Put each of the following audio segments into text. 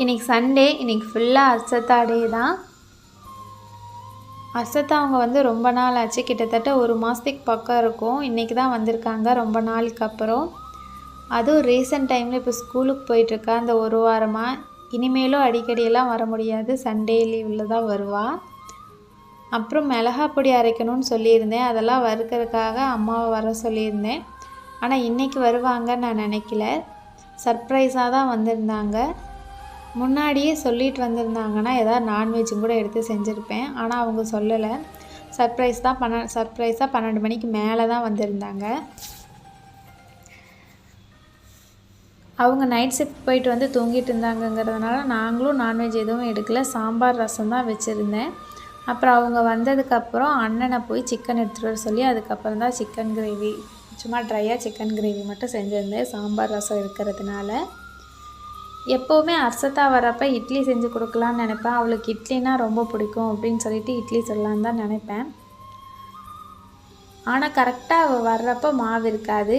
இன்றைக்கி சண்டே, இன்றைக்கி ஃபுல்லாக அர்ச்சத்தா டே தான். அர்ச்சத்தா அவங்க வந்து ரொம்ப நாள் ஆச்சு, கிட்டத்தட்ட 1 மாதத்துக்கு பக்கம் இருக்கும். இன்றைக்கி தான் வந்திருக்காங்க ரொம்ப நாளுக்கு அப்புறம். அதுவும் ரீசெண்ட் டைமில் இப்போ ஸ்கூலுக்கு போயிட்டுருக்கா அந்த 1 வாரமாக. இனிமேலும் அடிக்கடியெல்லாம் வர முடியாது, சண்டே லீவில் தான் வருவாள். அப்புறம் மிளகா பொடி அரைக்கணும்னு சொல்லியிருந்தேன், அதெல்லாம் வறுக்கிறதுக்காக அம்மாவை வர சொல்லியிருந்தேன். ஆனால் இன்றைக்கி வருவாங்கன்னு நான் நினைக்கல. சர்ப்ரைஸாக தான் வந்திருந்தாங்க. முன்னாடியே சொல்லிட்டு வந்திருந்தாங்கன்னா எதாவது நான்வெஜ்ஜும் கூட எடுத்து செஞ்சுருப்பேன். ஆனால் அவங்க சொல்லலை. சர்ப்ரைஸாக 12 மணிக்கு மேலே தான் வந்திருந்தாங்க. அவங்க நைட் ஷிஃப்ட் போயிட்டு வந்து தூங்கிட்டு இருந்தாங்கங்கிறதுனால நாங்களும் நான்வெஜ் எதுவும் எடுக்கலை. சாம்பார் ரசம் தான் வச்சுருந்தேன். அப்புறம் அவங்க வந்ததுக்கப்புறம் அண்ணனை போய் சிக்கன் எடுத்துகிட்டு வர சொல்லி அதுக்கப்புறம் தான் சிக்கன் கிரேவி, சும்மா ட்ரையாக சிக்கன் கிரேவி மட்டும் செஞ்சுருந்தேன் சாம்பார் ரசம் இருக்கிறதுனால. எப்போவுமே அர்ச்சத்தா வரப்போ இட்லி செஞ்சு கொடுக்கலான்னு நினைப்பேன். அவளுக்கு இட்லினா ரொம்ப பிடிக்கும் அப்படின்னு சொல்லிட்டு இட்லி சொல்லலான்னு தான் நினைப்பேன். ஆனால் கரெக்டாக அவள் வர்றப்போ மாவு இருக்காது.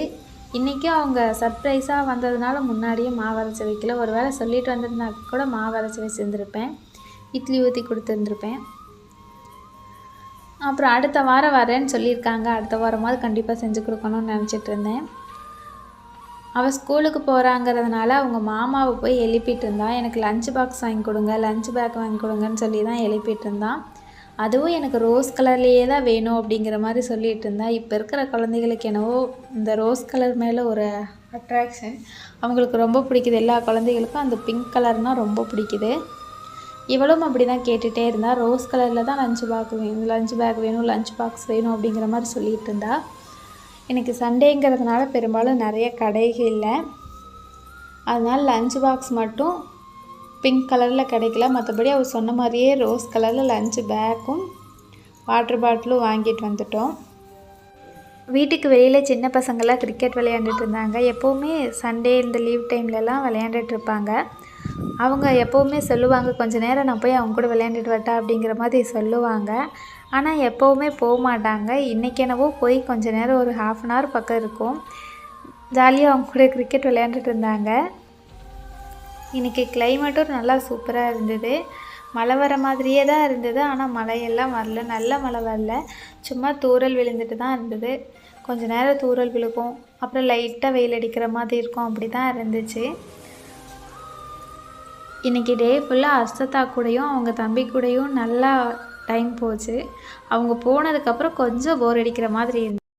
இன்றைக்கும் அவங்க சர்ப்ரைஸாக வந்ததுனால முன்னாடியே மாவு அரைச்சி வைக்கல. ஒரு வேளை சொல்லிட்டு வந்திருந்தா கூட மாவு அரைச்சி வச்சுருந்துருப்பேன், இட்லி ஊற்றி கொடுத்துருந்துருப்பேன். அப்புறம் அடுத்த வாரம் வரேன்னு சொல்லியிருக்காங்க. அடுத்த வாரமாவது கண்டிப்பாக செஞ்சு கொடுக்கணும்னு நினச்சிட்டு இருந்தேன். அவள் ஸ்கூலுக்கு போகிறாங்கிறதுனால அவங்க மாமாவை போய் எழுப்பிட்டு இருந்தான். எனக்கு லஞ்ச் பாக்ஸ் வாங்கி கொடுங்க, லஞ்ச் பேக் வாங்கி கொடுங்கன்னு சொல்லி தான் எழுப்பிட்டு இருந்தான். அதுவும் எனக்கு ரோஸ் கலர்லேயே தான் வேணும் அப்படிங்கிற மாதிரி சொல்லிகிட்டு இருந்தான். இப்போ இருக்கிற குழந்தைகளுக்கு என்னவோ இந்த ரோஸ் கலர் மேலே ஒரு அட்ராக்ஷன் அவங்களுக்கு ரொம்ப பிடிக்குது. எல்லா குழந்தைகளுக்கும் அந்த பிங்க் கலர்னால் ரொம்ப பிடிக்குது. இவளும் அப்படி தான் கேட்டுகிட்டே இருந்தாள். ரோஸ் கலரில் தான் லஞ்ச் பேக் வேணும், லஞ்ச் பேக் வேணும், லஞ்ச் பாக்ஸ் வேணும் அப்படிங்கிற மாதிரி சொல்லிகிட்டு இருந்தா. எனக்கு சண்டேங்கிறதுனால பெரும்பாலும் நிறைய கடைகள் இல்லை, அதனால் லஞ்ச் பாக்ஸ் மட்டும் பிங்க் கலரில் கிடைக்கல. மற்றபடி அவள் சொன்ன மாதிரியே ரோஸ் கலரில் லஞ்ச் பேக்கும் வாட்டர் பாட்டிலும் வாங்கிட்டு வந்துட்டோம். வீட்டுக்கு வெளியில் சின்ன பசங்களாம் கிரிக்கெட் விளையாண்டுட்டு இருந்தாங்க. எப்போவுமே சண்டே இந்த லீவ் டைம்லலாம் விளையாண்டுட்டு இருப்பாங்க. அவங்க எப்போவுமே சொல்லுவாங்க, கொஞ்சம் நேரம் நான் போய் அவங்க கூட விளையாண்டுட்டு வரட்டா அப்படிங்கிற மாதிரி சொல்லுவாங்க. ஆனால் எப்போவுமே போக மாட்டாங்க. இன்றைக்கி என்னவோ போய் கொஞ்சம் நேரம் ஒரு 1/2 அன் ஹவர் பக்கம் இருக்கும், ஜாலியாக அவங்க கூட கிரிக்கெட் விளையாண்டுட்டு இருந்தாங்க. இன்றைக்கி கிளைமேட்டும் நல்லா சூப்பராக இருந்தது. மழை வர மாதிரியே தான் இருந்தது, ஆனால் மழையெல்லாம் வரல, நல்ல மழை வரல, சும்மா தூறல் விழுந்துட்டு தான் இருந்தது. கொஞ்சம் நேரம் தூறல் விழுகும், அப்புறம் லைட்டாக வெயில் அடிக்கிற மாதிரி இருக்கும், அப்படி தான் இருந்துச்சு. இன்றைக்கி டே ஃபுல்லாக அர்ச்சத்தா கூடயும் அவங்க தம்பி கூடயும் நல்லா டைம் போச்சு. அவங்க போனதுக்கப்புறம் கொஞ்சம் போர் அடிக்கிற மாதிரி இருந்துச்சு.